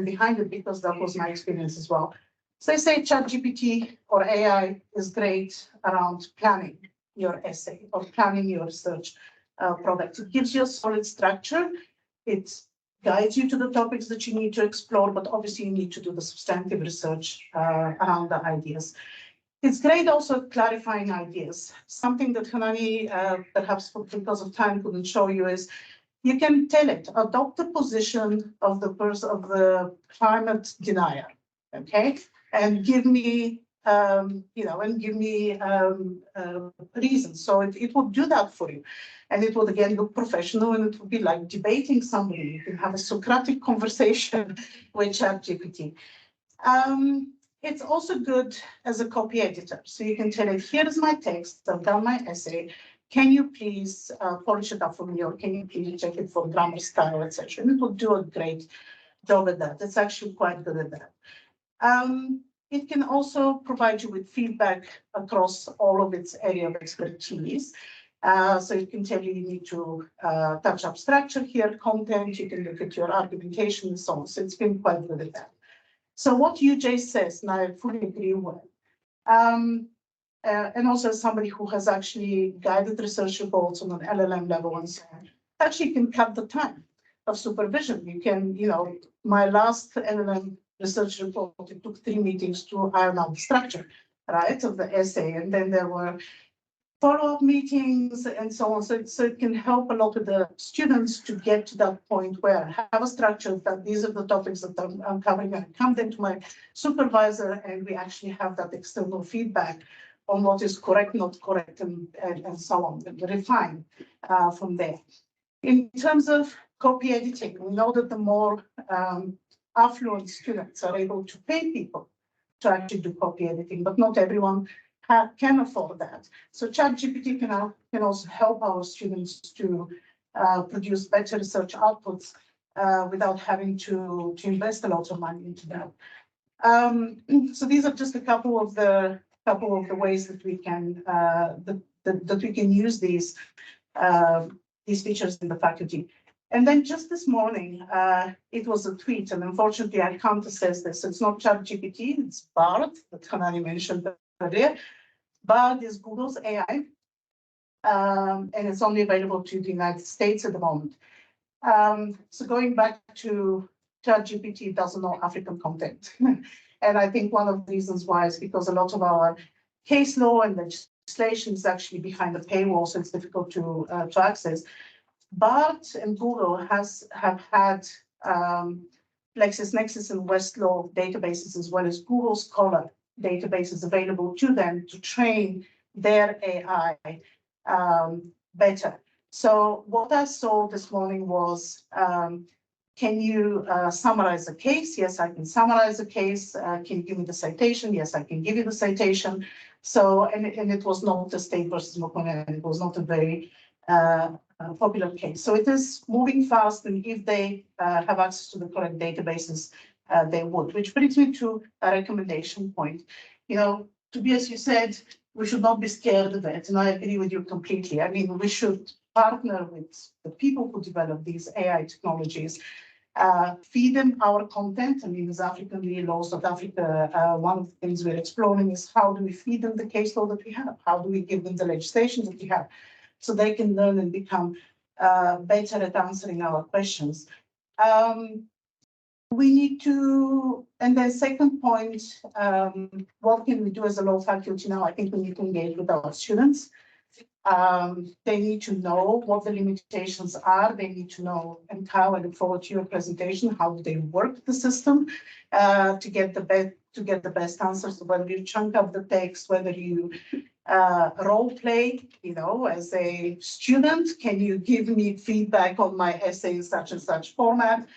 S5: behind it because that was my experience as well. So they say ChatGPT or AI is great around planning your essay or planning your research product. It gives you a solid structure. It guides you to the topics that you need to explore, but obviously you need to do the substantive research around the ideas. It's great also at clarifying ideas. Something that Hanani, perhaps because of time, couldn't show you is you can tell it, adopt the position of the person of the climate denier, okay, and give me, reasons. So it will do that for you, and it will again look professional, and it will be like debating somebody. You can have a Socratic conversation with ChatGPT. It's also good as a copy editor. So you can tell it, here is my text, I've done my essay. Can you please polish it up for me, or can you please check it for grammar, style, etc. And it will do a great job at that. It's actually quite good at that. It can also provide you with feedback across all of its area of expertise. So it can tell you need to touch up structure here, content, you can look at your argumentation and so on. So it's been quite good at that. So what UJ says, and I fully agree with, and also as somebody who has actually guided research reports on an LLM level and so on, actually can cut the time of supervision. You can, my last LLM research report, it took 3 meetings to iron out the structure, right, of the essay. And then there were follow-up meetings and so on. So it can help a lot with the students to get to that point where I have a structure that these are the topics that I'm covering. I come then to my supervisor, and we actually have that external feedback on what is correct, not correct, and so on, and refine from there. In terms of copy editing, we know that the more affluent students are able to pay people to actually do copy editing, but not everyone can afford that. So ChatGPT can also help our students to produce better research outputs without having to invest a lot of money into that. So these are just a couple of the ways that we can that we can use these features in the faculty. And then just this morning, it was a tweet, and unfortunately I can't assess this. It's not ChatGPT, it's Bard that Hanani mentioned earlier. Bard is Google's AI, and it's only available to the United States at the moment. So going back to ChatGPT, doesn't know African content. And I think one of the reasons why is because a lot of our case law and legislation is actually behind the paywall, so it's difficult to access. Bard and Google have had LexisNexis and Westlaw databases, as well as Google Scholar databases available to them to train their AI better. So what I saw this morning was, can you summarize the case? Yes, I can summarize the case. Can you give me the citation? Yes, I can give you the citation. So, and it was not a State versus Mokonen, it was not a very popular case. So it is moving fast, and if they have access to the correct databases, they would, which brings me to a recommendation point. Tobias, you said we should not be scared of it, and I agree with you completely. I mean, we should partner with the people who develop these AI technologies, feed them our content. I mean, as African Law South Africa, one of the things we're exploring is how do we feed them the case law that we have? How do we give them the legislation that we have, so they can learn and become better at answering our questions? We need to, and then second point, what can we do as a law faculty now? I think we need to engage with our students. They need to know what the limitations are. They need to know, and Kyle, I look forward to your presentation, how do they work the system to get the to get the best answers, whether you chunk up the text, whether you role play, as a student, can you give me feedback on my essay in such and such format?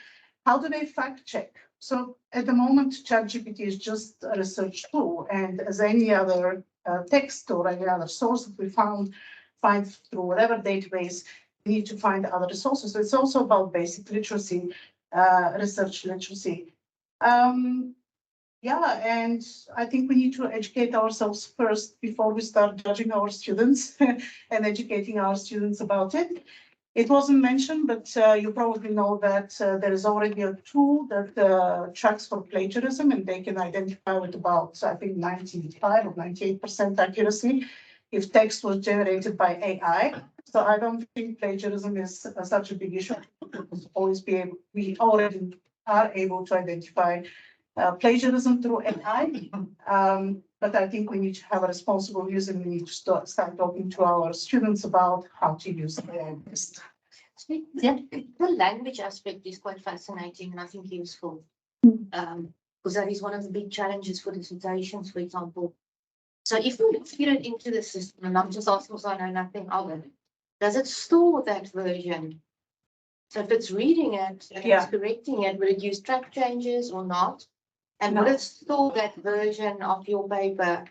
S5: How do they fact check? So at the moment, ChatGPT is just a research tool, and as any other text or any other source that we find through whatever database, we need to find other resources. So it's also about basic literacy, research literacy. Yeah, and I think we need to educate ourselves first before we start judging our students and educating our students about it. It wasn't mentioned, but you probably know that there is already a tool that tracks for plagiarism, and they can identify with about, I think, 95 or 98% accuracy if text was generated by AI. So I don't think plagiarism is such a big issue. We already are able to identify plagiarism through AI. But I think we need to have a responsible use, and we need to start talking to our students about how to use AI best.
S4: Yeah, the language aspect is quite fascinating and I think useful. Because that is one of the big challenges for dissertations, for example. So if we feed it into the system, and I'm just asking because I know nothing of it, does it store that version? So if it's reading it and it's correcting it, will it use track changes or not? And will it store that version of your paper?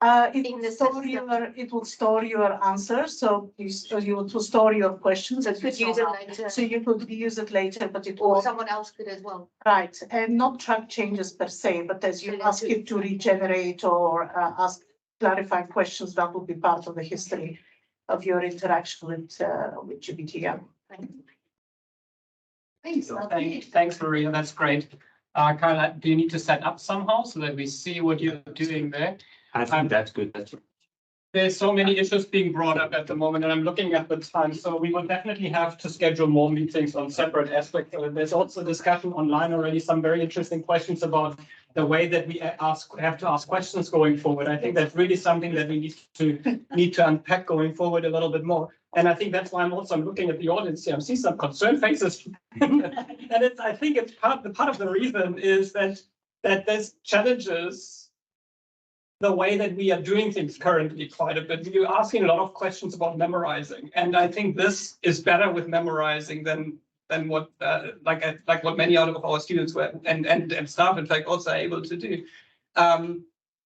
S5: It will store your answers, so you will store your questions.
S4: So you could use it later.
S5: So you could use it later, but it
S4: Or
S5: will.
S4: someone else could as well.
S5: Right, and not track changes per se, but as you ask it to regenerate or ask clarifying questions, that will be part of the history of your interaction with GPT.
S1: Thanks, Maria. That's great. Carla, do you need to set up somehow so that we see what you're doing there?
S7: I think that's good.
S1: There's so many issues being brought up at the moment, and I'm looking at the time. So we will definitely have to schedule more meetings on separate aspects. There's also discussion online already, some very interesting questions about the way that we have to ask questions going forward. I think that's really something that we need to unpack going forward a little bit more. And I think that's why I'm looking at the audience here. I see some concerned faces. And I think it's part of the reason is that there's challenges the way that we are doing things currently quite a bit. You're asking a lot of questions about memorizing, and I think this is better with memorizing than what like what many out of our students were and staff in fact also are able to do.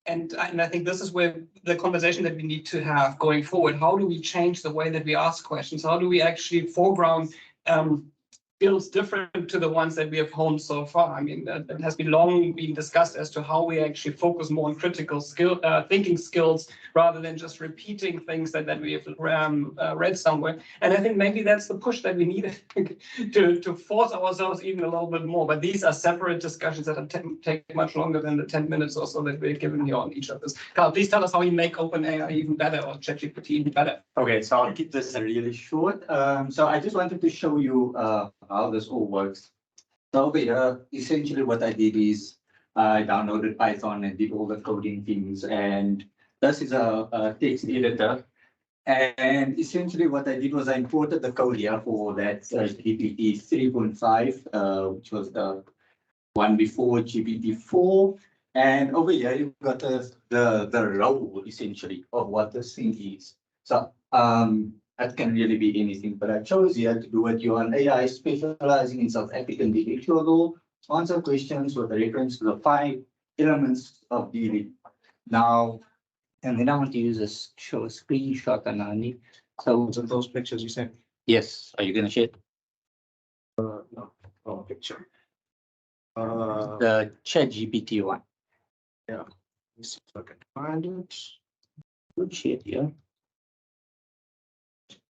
S1: And I think this is where the conversation that we need to have going forward. How do we change the way that we ask questions? How do we actually foreground skills different to the ones that we have honed so far? I mean, that has been long been discussed as to how we actually focus more on critical thinking skills rather than just repeating things that we have read somewhere. And I think maybe that's the push that we need to force ourselves even a little bit more. But these are separate discussions that take much longer than the 10 minutes or so that we're given here on each of this. Carl, please tell us how you make OpenAI even better or ChatGPT even better.
S7: Okay, so I'll keep this really short. So I just wanted to show you how this all works. So over here, essentially what I did is I downloaded Python and did all the coding things. And this is a text editor. And essentially what I did was I imported the code here for that GPT 3.5, which was the one before GPT-4. And over here, you've got the role essentially of what this thing is. So that can really be anything, but I chose here to do it. You're an AI specializing in South African behavioral law, answer questions with reference to the 5 elements of dealing. Now, and then I want to use this show a screenshot, Anani. So
S3: those pictures you sent?
S7: yes, are you going to share
S3: No, picture.
S7: the ChatGPT one?
S3: Yeah. Let me see if I can find it.
S7: Good shit, yeah.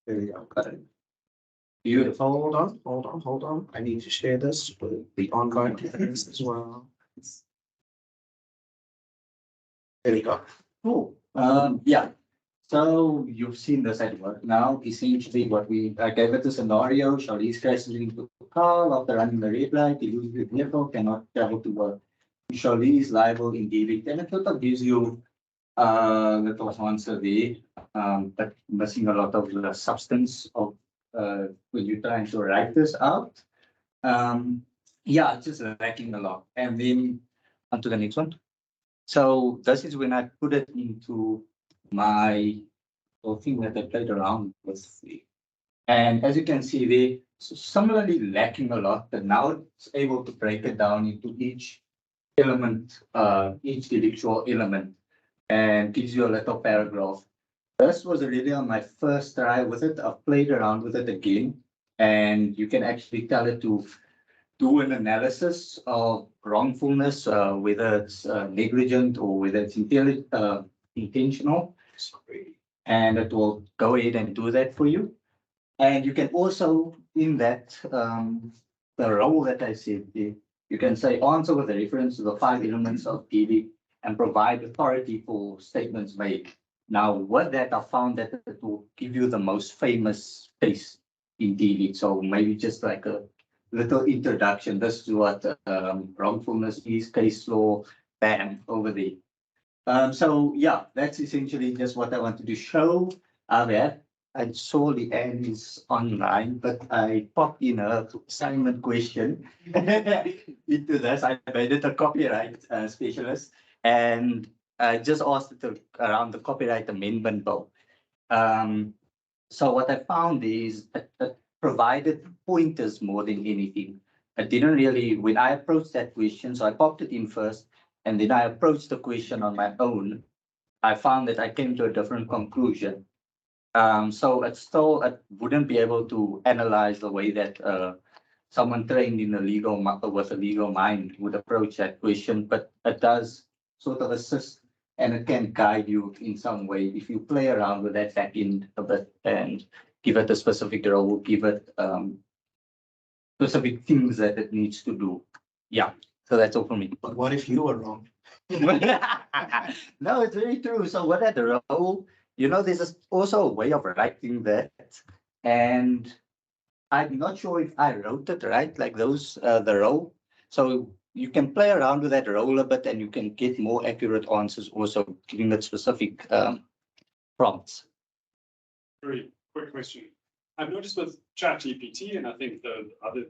S3: There we go. Got it.
S7: Beautiful.
S3: Hold on. I need to share this with the online audience as well. There we go.
S7: Cool. Yeah. So you've seen this at work now. Essentially, I gave it a scenario. Charlize crashes into a car after running the red light. He loses the vehicle, cannot travel to work. Charlize liable in dealing. And it sort of gives you a little answer there, but missing a lot of the substance of when you're trying to write this out. Yeah, it's just lacking a lot. And then onto the next one. So this is when I put it into my little thing that I played around with. And as you can see, they similarly lacking a lot, but now it's able to break it down into each element, each individual element, and gives you a little paragraph. This was really on my first try with it. I've played around with it again, and you can actually tell it to do an analysis of wrongfulness, whether it's negligent or whether it's intentional. And it will go ahead and do that for you. And you can also, in that, the role that I said, you can say answer with a reference to the 5 elements of DD and provide authority for statements made. Now, with that, I found that it will give you the most famous case in DD. So maybe just like a little introduction. This is what wrongfulness is, case law, bam, over there. So yeah, that's essentially just what I wanted to show. I saw Leanne is online, but I popped in a assignment question into this. I made it a copyright specialist, and I just asked it around the copyright amendment bill. So what I found is that it provided pointers more than anything. I didn't really, when I approached that question, so I popped it in first, and then I approached the question on my own. I found that I came to a different conclusion. So it wouldn't be able to analyze the way that someone trained in with a legal mind would approach that question, but it does sort of assist and it can guide you in some way if you play around with that back end a bit and give it a specific role, give it specific things that it needs to do. Yeah, so that's all for me.
S3: But what if you were wrong?
S7: No, it's very true. So what that role, there's also a way of writing that, and I'm not sure if I wrote it right, like those, the role. So you can play around with that role a bit and you can get more accurate answers also giving it specific prompts.
S8: Very quick question. I've noticed with ChatGPT, and I think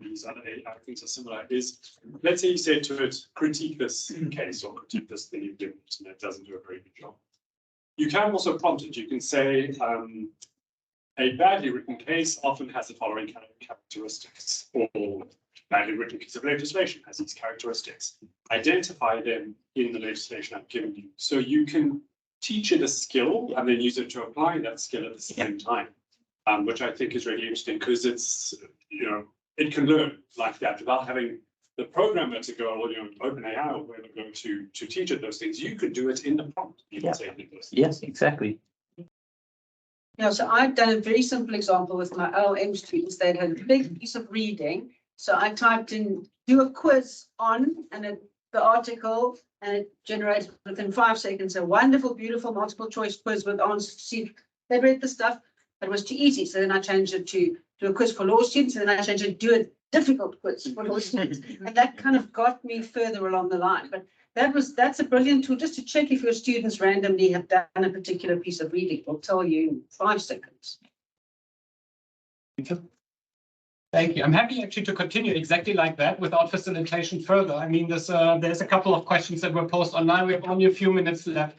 S8: these other AI things are similar, is let's say you say to it, critique this case or critique this thing you've given it, and it doesn't do a very good job. You can also prompt it. You can say, a badly written case often has the following kind of characteristics, or badly written piece of legislation has these characteristics. Identify them in the legislation I've given you. So you can teach it a skill and then use it to apply that skill at the same time, which I think is really interesting because it's, it can learn like that without having the programmer to go, or OpenAI or whoever go to teach it those things. You could do it in the prompt. You can say those.
S7: Yes, exactly.
S5: Yeah, so I've done a very simple example with my LLM students. They had a big piece of reading. So I typed in, do a quiz on, and the article, and it generated within 5 seconds a wonderful, beautiful multiple choice quiz with answers. See, they read the stuff, but it was too easy. So then I changed it to do a quiz for law students, and then I changed it to do a difficult quiz for law students. And that kind of got me further along the line. But that's a brilliant tool just to check if your students randomly have done a particular piece of reading. It'll tell you in 5 seconds.
S1: Thank you. I'm happy actually to continue exactly like that without facilitation further. I mean, there's a couple of questions that were posted online. We have only a few minutes left.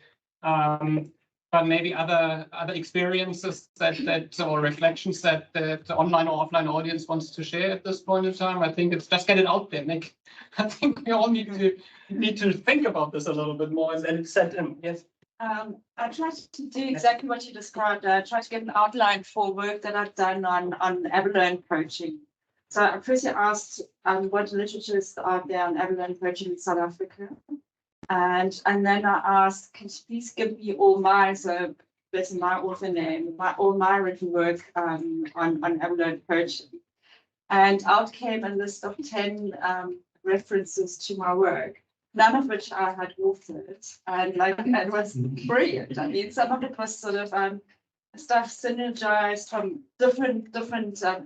S1: But maybe other experiences that or reflections that the online or offline audience wants to share at this point in time. I think it's just get it out there, Nick. I think we all need to think about this a little bit more and then set in. Yes.
S6: I tried to do exactly what you described. I tried to get an outline for work that I've done on abalone poaching. So I first asked what literatures are there on abalone poaching in South Africa. And then I asked, can you please give me all my, so that's my author name, all my written work on abalone poaching. And out came a list of 10 references to my work, none of which I had authored. And it was brilliant. I mean, some of it was sort of stuff synergized from different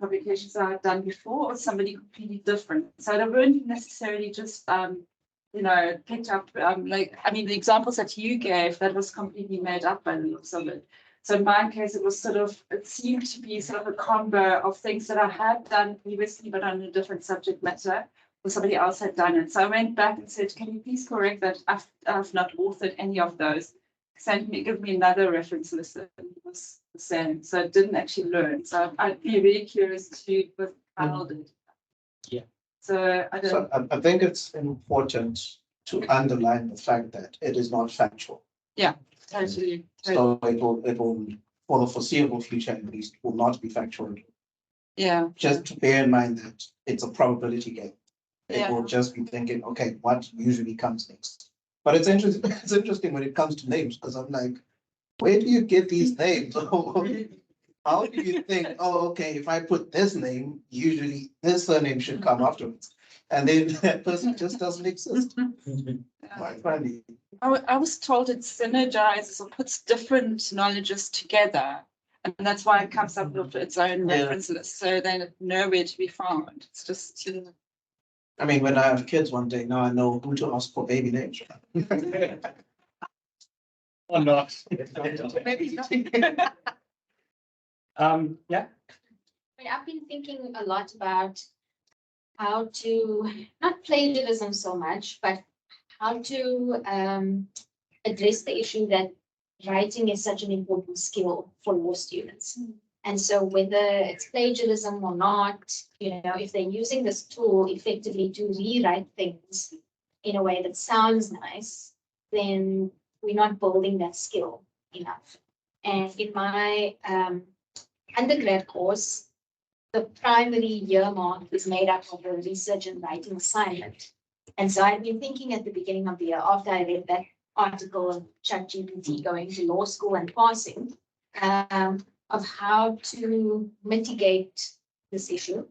S6: publications I had done before, or somebody completely different. So they weren't necessarily just picked up, the examples that you gave, that was completely made up by the looks of it. So in my case, it seemed to be sort of a combo of things that I had done previously, but on a different subject matter, or somebody else had done it. So I went back and said, can you please correct that I've not authored any of those? Give me another reference list that was the same. So I didn't actually learn. So I'd be really curious to read with how did.
S1: Yeah.
S6: So I don't.
S3: So I think it's important to underline the fact that it is not factual.
S6: Yeah, totally.
S3: So it will, for the foreseeable future at least, will not be factual.
S6: Yeah.
S3: Just to bear in mind that it's a probability game. It
S6: Yeah.
S3: will just be thinking, okay, what usually comes next? But it's interesting. It's interesting when it comes to names because I'm like, where do you get these names? How do you think? Oh, okay, if I put this name, usually this surname should come afterwards, and then that person just doesn't exist. Quite funny.
S6: I was told it synergizes or puts different knowledges together. And that's why it comes up with its own reference list. So they know where to be found. It's just,
S3: I mean, when I have kids one day, now I know who to ask for baby names.
S1: Or not. Yeah.
S4: I've been thinking a lot about how to, not plagiarism so much, but how to address the issue that writing is such an important skill for law students. And so whether it's plagiarism or not, if they're using this tool effectively to rewrite things in a way that sounds nice, then we're not building that skill enough. And in my undergrad course, the primary year mark is made up of a research and writing assignment. And so I've been thinking at the beginning of the year, after I read that article of ChatGPT going to law school and passing, of how to mitigate this issue.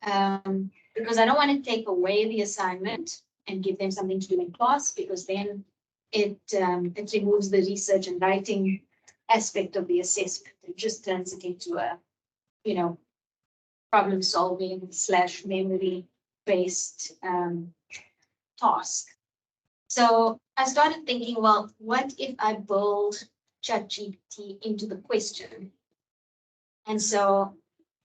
S4: Because I don't want to take away the assignment and give them something to do in class, because then it removes the research and writing aspect of the assessment. It just turns it into a, problem solving / memory based task. So I started thinking, well, what if I build ChatGPT into the question? And so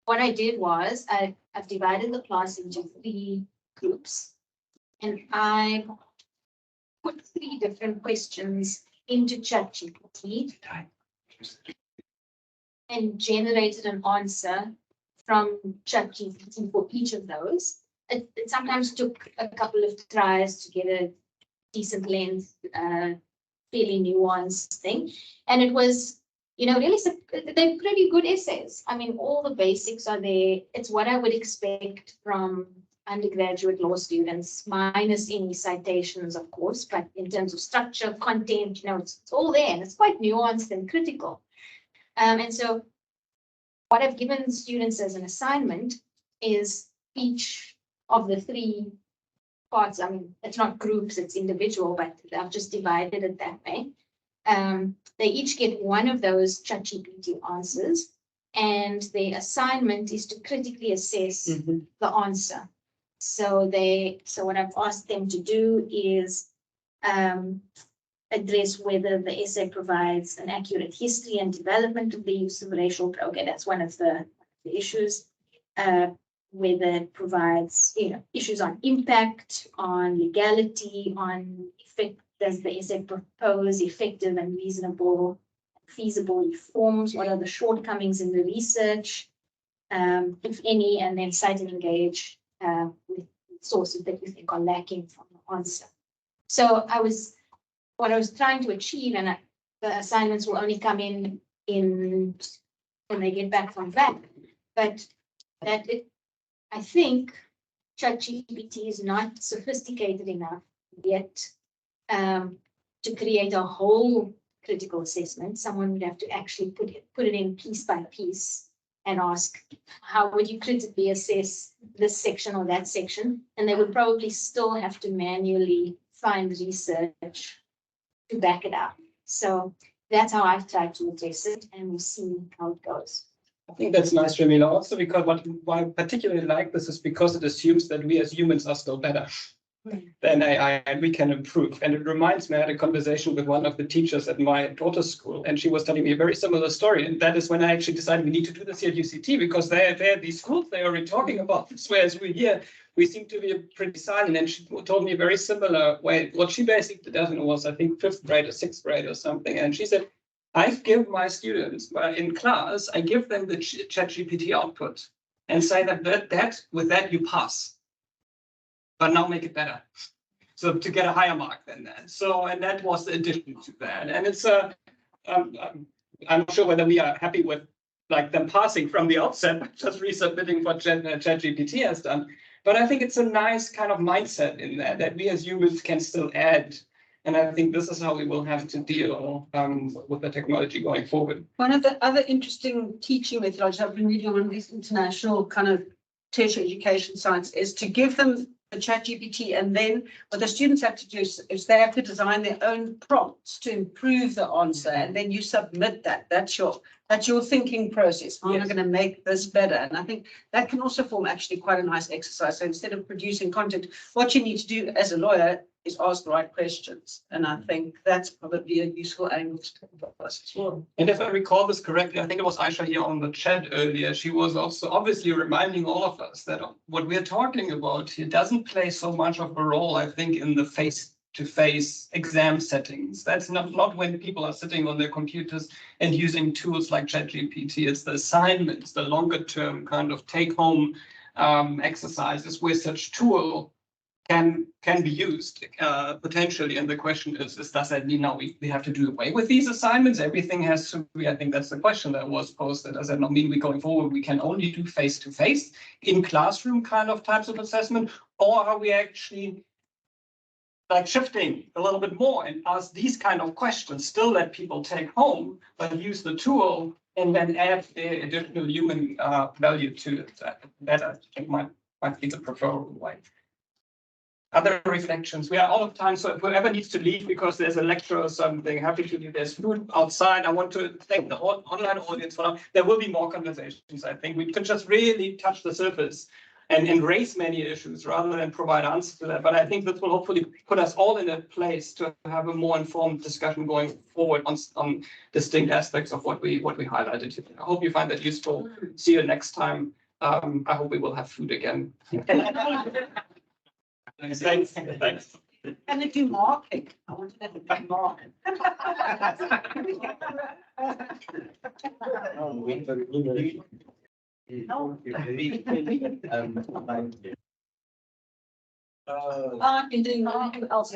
S4: what I did was I've divided the class into 3 groups, and I put 3 different questions into ChatGPT and generated an answer from ChatGPT for each of those. It sometimes took a couple of tries to get a decent length, fairly nuanced thing. And it was, really, they're pretty good essays. I mean, all the basics are there. It's what I would expect from undergraduate law students, minus any citations, of course, but in terms of structure, content, it's all there, and it's quite nuanced and critical. And so what I've given students as an assignment is each of the 3 parts. I mean, it's not groups, it's individual, but I've just divided it that way. They each get one of those ChatGPT answers, and the assignment is to critically assess the answer. So what I've asked them to do is address whether the essay provides an accurate history and development of the use of racial. Okay, that's one of the issues. Whether it provides, issues on impact, on legality, on effect. Does the essay propose effective and reasonable, feasible reforms? What are the shortcomings in the research, if any? And then cite and engage with sources that you think are lacking from the answer. So what I was trying to achieve, and the assignments will only come in when they get back from that, but I think ChatGPT is not sophisticated enough yet to create a whole critical assessment. Someone would have to actually put it in piece by piece and ask, how would you critically assess this section or that section? And they would probably still have to manually find research to back it up. So that's how I've tried to address it, and we'll see how it goes.
S1: I think that's nice, Jamila, also because why I particularly like this is because it assumes that we as humans are still better than AI and we can improve. And it reminds me, I had a conversation with one of the teachers at my daughter's school, and she was telling me a very similar story. And that is when I actually decided we need to do this here at UCT, because they're these schools, they are already talking about this, whereas we here, we seem to be pretty silent. And she told me a very similar way. What she basically does was, I think, 5th grade or 6th grade or something. And she said, I give my students in class, I give them the ChatGPT output and say that with that you pass, but now make it better. So to get a higher mark than that. So, and that was the addition to that. And it's I'm not sure whether we are happy with like them passing from the outset, just resubmitting what ChatGPT has done. But I think it's a nice kind of mindset in there that we as humans can still add. And I think this is how we will have to deal with the technology going forward.
S9: One of the other interesting teaching methodologies I've been reading on these international kind of tertiary education science is to give them the ChatGPT, and then what the students have to do is they have to design their own prompts to improve the answer, and then you submit that. That's your thinking process. How am I going to make this better? And I think that can also form actually quite a nice exercise. So instead of producing content, what you need to do as a lawyer is ask the right questions. And I think that's probably a useful angle to talk about us as well.
S1: And if I recall this correctly, I think it was Aisha here on the chat earlier. She was also obviously reminding all of us that what we're talking about here doesn't play so much of a role, I think, in the face-to-face exam settings. That's not when people are sitting on their computers and using tools like ChatGPT. It's the assignments, the longer term kind of take-home exercises where such tool can be used potentially. And the question is does that mean now we have to do away with these assignments? Everything has to be, I think that's the question that was posted. Does that not mean we going forward we can only do face-to-face in classroom kind of types of assessment? Or are we actually like shifting a little bit more and ask these kind of questions, still let people take home, but use the tool and then add the additional human value to it? That I think might be the preferable way. Other reflections. We are out of time, so if whoever needs to leave because there's a lecture or something, happy to do. There's food outside. I want to thank the online audience for now. There will be more conversations. I think we could just really touch the surface and raise many issues rather than provide answers to that. But I think this will hopefully put us all in a place to have a more informed discussion going forward on distinct aspects of what we highlighted here. I hope you find that useful. See you next time. I hope we will have food again. Thanks.
S9: And if you marking, I want to do marking.
S4: I've been doing nothing else.